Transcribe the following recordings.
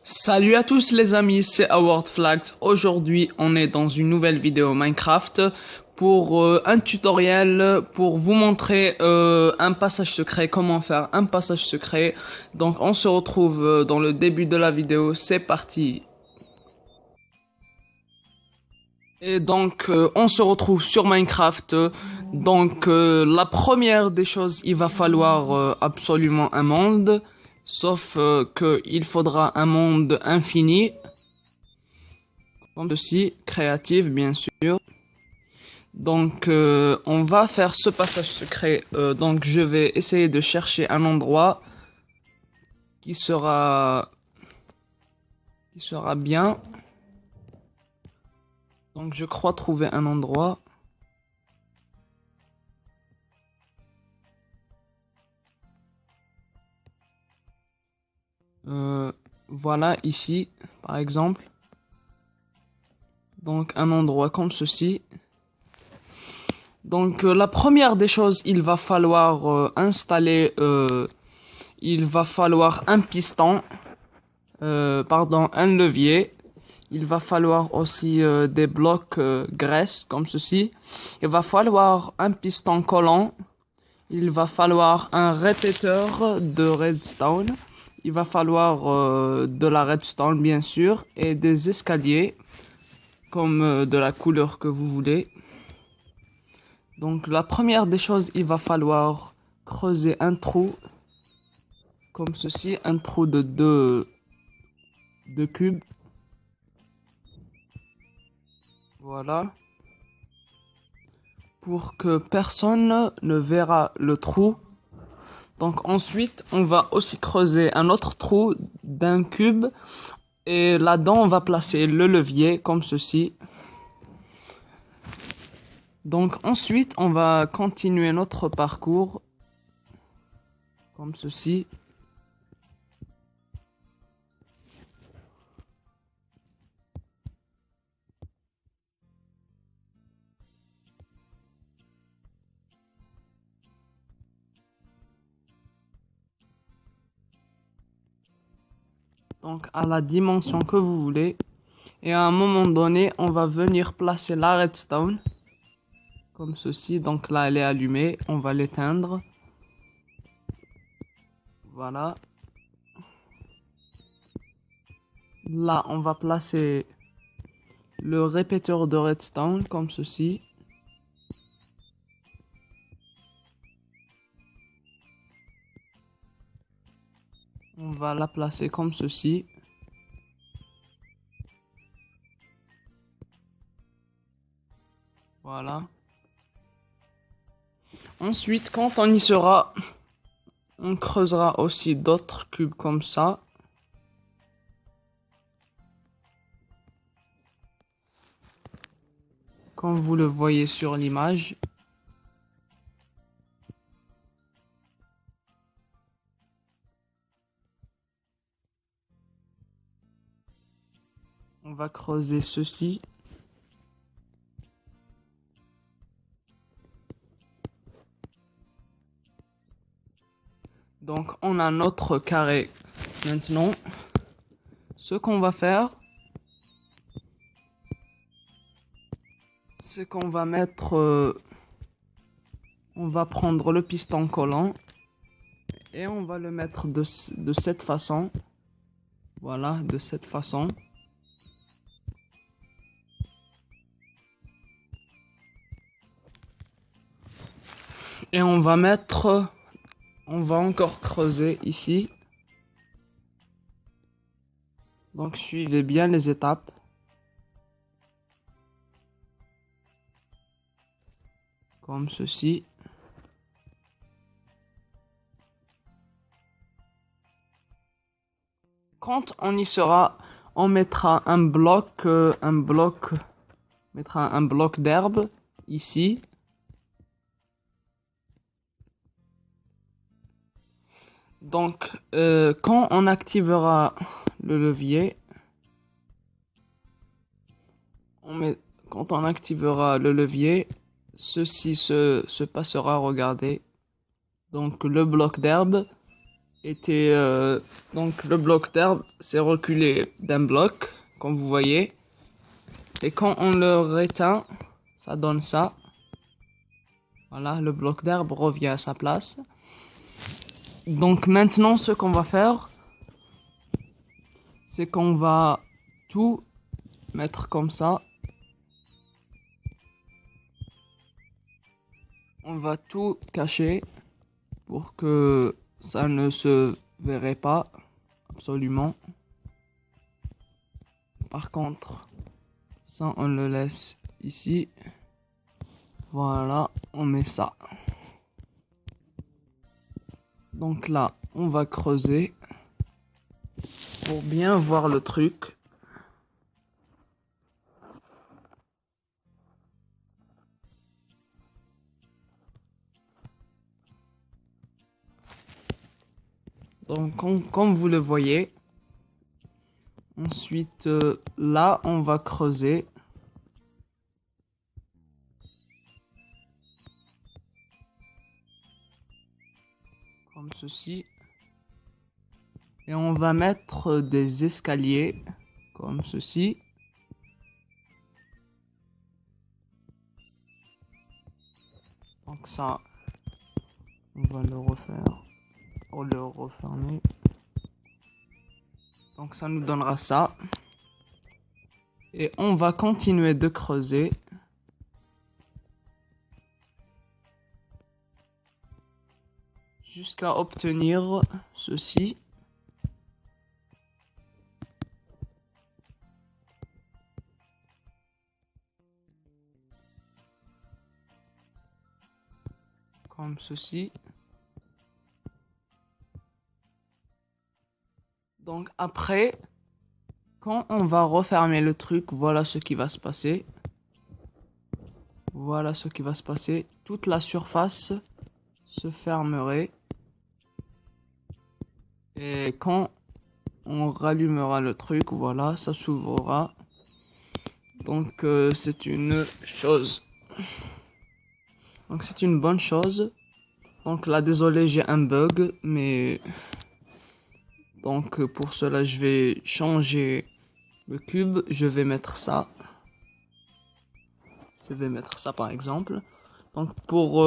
Salut à tous les amis, c'est Howard Flags. Aujourd'hui, on est dans une nouvelle vidéo Minecraft pour un tutoriel pour vous montrer un passage secret, comment faire un passage secret. Donc on se retrouve dans le début de la vidéo, c'est parti. Et donc on se retrouve sur Minecraft. Donc la première des choses, il va falloir absolument un monde. Sauf que il faudra un monde infini. Comme ceci, créatif bien sûr. Donc on va faire ce passage secret. Donc je vais essayer de chercher un endroit qui sera bien. Donc je crois trouver un endroit. Voilà ici par exemple. Donc un endroit comme ceci. Donc la première des choses, il va falloir installer, il va falloir un piston, un levier. Il va falloir aussi des blocs graisse comme ceci. Il va falloir un piston collant. Il va falloir un répéteur de redstone. Il va falloir de la redstone bien sûr et des escaliers comme de la couleur que vous voulez. Donc la première des choses, il va falloir creuser un trou comme ceci, un trou de deux cubes. Voilà. Pour que personne ne verra le trou. Donc ensuite, on va aussi creuser un autre trou d'un cube. Et là-dedans, on va placer le levier comme ceci. Donc ensuite, on va continuer notre parcours comme ceci. Donc à la dimension que vous voulez. Et à un moment donné, on va venir placer la redstone comme ceci. Donc là, elle est allumée. On va l'éteindre. Voilà. Là, on va placer le répéteur de redstone comme ceci. On va la placer comme ceci. Voilà. Ensuite, quand on y sera, on creusera aussi d'autres cubes comme ça. Comme vous le voyez sur l'image. On va creuser ceci. Donc on a notre carré. Maintenant, ce qu'on va faire, c'est qu'on va mettre, on va prendre le piston collant et on va le mettre de cette façon. Voilà, de cette façon. Et on va encore creuser ici. Donc suivez bien les étapes. Comme ceci. Quand on y sera, on mettra un bloc d'herbe ici. Donc, quand on activera le levier, quand on activera le levier, ceci se passera, regardez. Donc, le bloc d'herbe était donc le bloc d'herbe s'est reculé d'un bloc, comme vous voyez. Et quand on le réteint, ça donne ça. Voilà, le bloc d'herbe revient à sa place. Donc maintenant, ce qu'on va faire, c'est qu'on va tout mettre comme ça. On va tout cacher pour que ça ne se verrait pas absolument. Par contre, ça on le laisse ici. Voilà, on met ça. Donc là, on va creuser pour bien voir le truc. Donc comme vous le voyez, ensuite là on va creuser. Comme ceci. Et on va mettre des escaliers comme ceci. Donc ça, on va le refaire. On le refermer. Donc ça nous donnera ça. Et on va continuer de creuser. Jusqu'à obtenir ceci. Comme ceci. Donc après, quand on va refermer le truc, voilà ce qui va se passer. Voilà ce qui va se passer. Toute la surface se fermerait. Et quand on rallumera le truc, voilà, ça s'ouvrira. Donc c'est une chose. Donc c'est une bonne chose. Donc là, désolé, j'ai un bug, mais donc pour cela, je vais changer le cube. Je vais mettre ça. Je vais mettre ça par exemple. Donc pour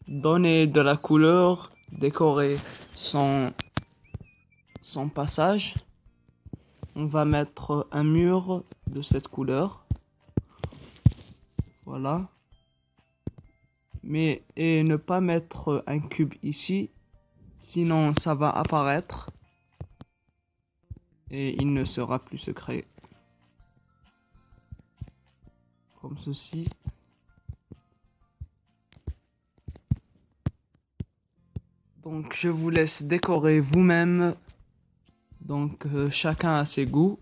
donner de la couleur, décorer son passage, on va mettre un mur de cette couleur. Voilà. Mais et ne pas mettre un cube ici, sinon ça va apparaître et il ne sera plus secret. Comme ceci. Donc je vous laisse décorer vous-même. Donc chacun a ses goûts.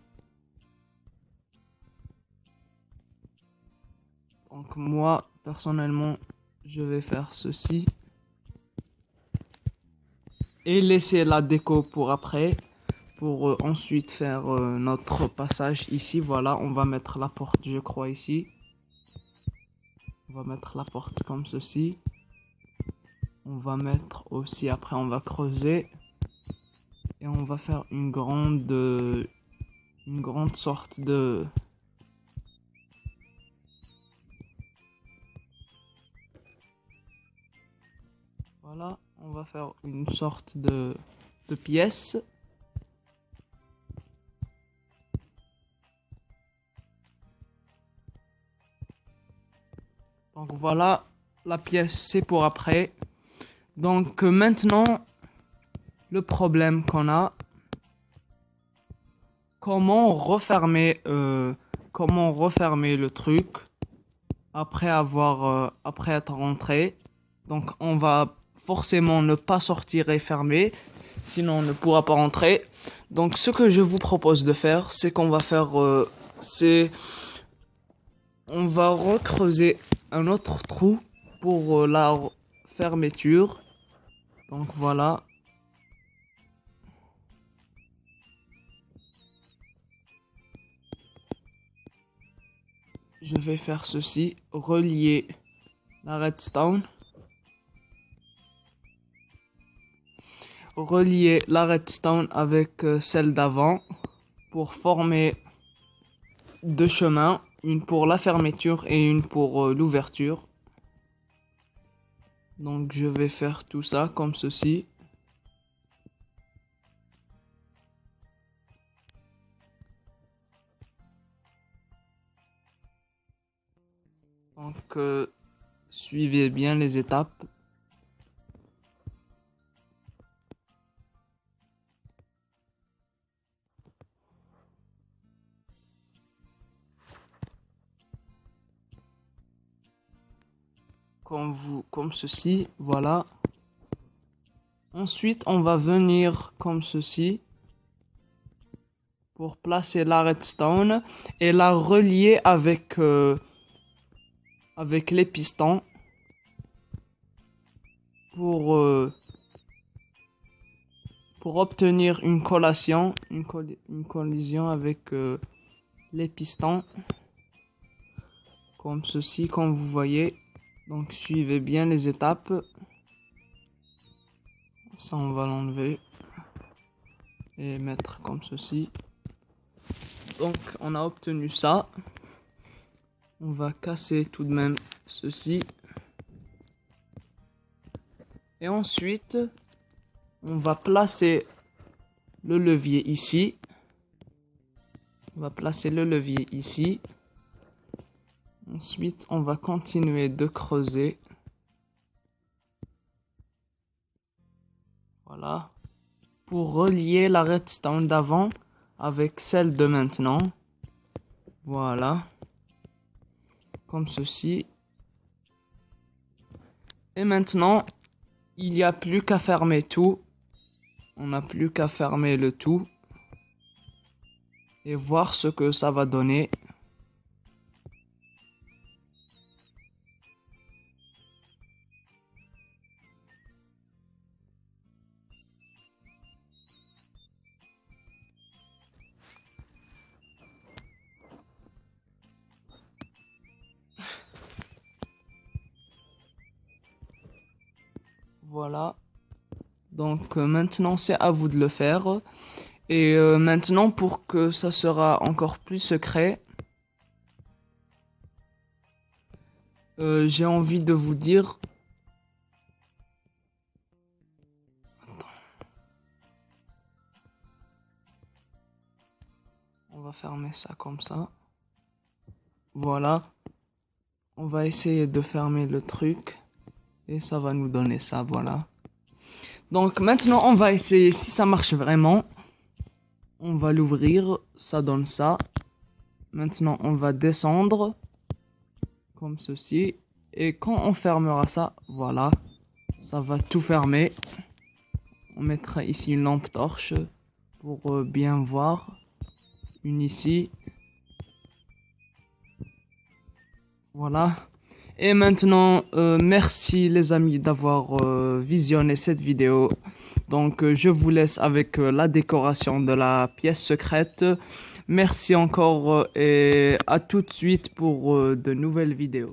Donc moi personnellement je vais faire ceci. Et laisser la déco pour après. Pour ensuite faire notre passage ici. Voilà, on va mettre la porte je crois ici. On va mettre la porte comme ceci. On va mettre aussi, après on va creuser. Et on va faire une grande sorte de... Voilà, on va faire une sorte de pièce. Donc voilà, la pièce c'est pour après. Donc maintenant, le problème qu'on a, comment refermer le truc après être rentré. Donc on va forcément ne pas sortir et fermer, sinon on ne pourra pas rentrer. Donc ce que je vous propose de faire, c'est qu'on va faire on va recreuser un autre trou pour la fermeture. Donc voilà. Je vais faire ceci, relier la redstone. relier la redstone avec celle d'avant pour former deux chemins, une pour la fermeture et une pour l'ouverture. Donc je vais faire tout ça comme ceci. Donc suivez bien les étapes. Comme ceci, voilà. Ensuite, on va venir comme ceci pour placer la redstone et la relier avec les pistons pour obtenir une collation, une collision avec les pistons comme ceci, comme vous voyez. Donc suivez bien les étapes. Ça, on va l'enlever et mettre comme ceci. Donc on a obtenu ça. On va casser tout de même ceci. Et ensuite, on va placer le levier ici. On va placer le levier ici. Ensuite, on va continuer de creuser. Voilà. Pour relier la redstone d'avant avec celle de maintenant. Voilà. Comme ceci. Et maintenant, il n'y a plus qu'à fermer tout. On n'a plus qu'à fermer le tout. Et voir ce que ça va donner. Voilà. Donc maintenant c'est à vous de le faire. Et maintenant pour que ça sera encore plus secret, j'ai envie de vous dire. On va fermer ça comme ça. Voilà. On va essayer de fermer le truc. Et ça va nous donner ça, voilà. Donc maintenant, on va essayer si ça marche vraiment. On va l'ouvrir, ça donne ça. Maintenant, on va descendre. Comme ceci. Et quand on fermera ça, voilà. Ça va tout fermer. On mettra ici une lampe torche pour bien voir. Une ici. Voilà. Et maintenant, merci les amis d'avoir visionné cette vidéo. Donc je vous laisse avec la décoration de la pièce secrète. Merci encore et à tout de suite pour de nouvelles vidéos.